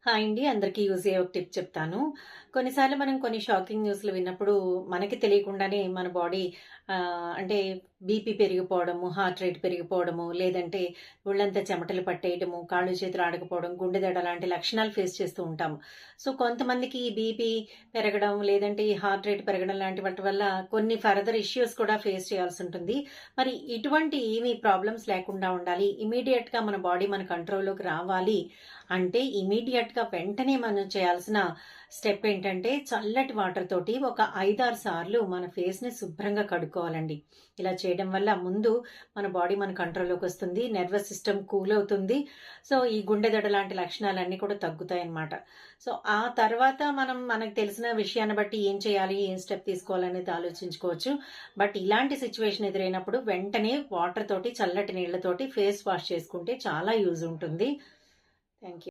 Hi అండి. అందరికీ use అయ్యే ఒక టిప్ చెప్తాను. కొన్నిసార్లు మనం కొన్ని షాకింగ్ న్యూస్‌లు విన్నప్పుడు మనకి తెలియకుండానే మన బాడీ అంటే బీపీ పెరిగిపోవడము, హార్ట్ రేట్ పెరిగిపోవడము, లేదంటే ఒళ్ళంతా చెమటలు పట్టేయడము, కాళ్ళు చేతులు ఆడకపోవడం, గుండె దడ లాంటి లక్షణాలు ఫేస్ చేస్తూ ఉంటాము. సో, కొంతమందికి ఈ బీపీ పెరగడం, లేదంటే ఈ హార్ట్ రేట్ పెరగడం లాంటి వాటి వల్ల కొన్ని ఫర్దర్ ఇష్యూస్ కూడా ఫేస్ చేయాల్సుంటుంది. మరి ఇటువంటి ఏమి ప్రాబ్లమ్స్ లేకుండా ఉండాలి, ఇమ్మీడియేట్‌గా మన బాడీ మన కంట్రోల్‌లోకి రావాలి అంటే ఇమ్మీడియేట్‌గా వెంటనే మనం చేయాల్సిన స్టెప్ ఏంటంటే, చల్లటి వాటర్ తోటి ఒక 5, 6 సార్లు మన ఫేస్‌ని శుభ్రంగా కడుక్కోవాలండి. ఇలా చేయడం వల్ల ముందు మన బాడీ మన కంట్రోల్‌లోకొస్తుంది. నర్వస్ సిస్టమ్ కూల్ అవుతుంది. సో, ఈ గుండె దడ లాంటి లక్షణాలన్నీ కూడా తగ్గుతాయన్నమాట. సో, ఆ తర్వాత మనకు తెలిసిన విషయాన్ని బట్టి ఏం చేయాలి, ఏం స్టెప్ తీసుకోవాలనేది ఆలోచించుకోవచ్చు. బట్ ఇలాంటి సిట్యుయేషన్ ఎదురైనప్పుడు వెంటనే వాటర్ తోటి, చల్లటి నీళ్లతోటి ఫేస్ వాష్ చేసుకుంటే చాలా యూజ్ ఉంటుంది. Thank you.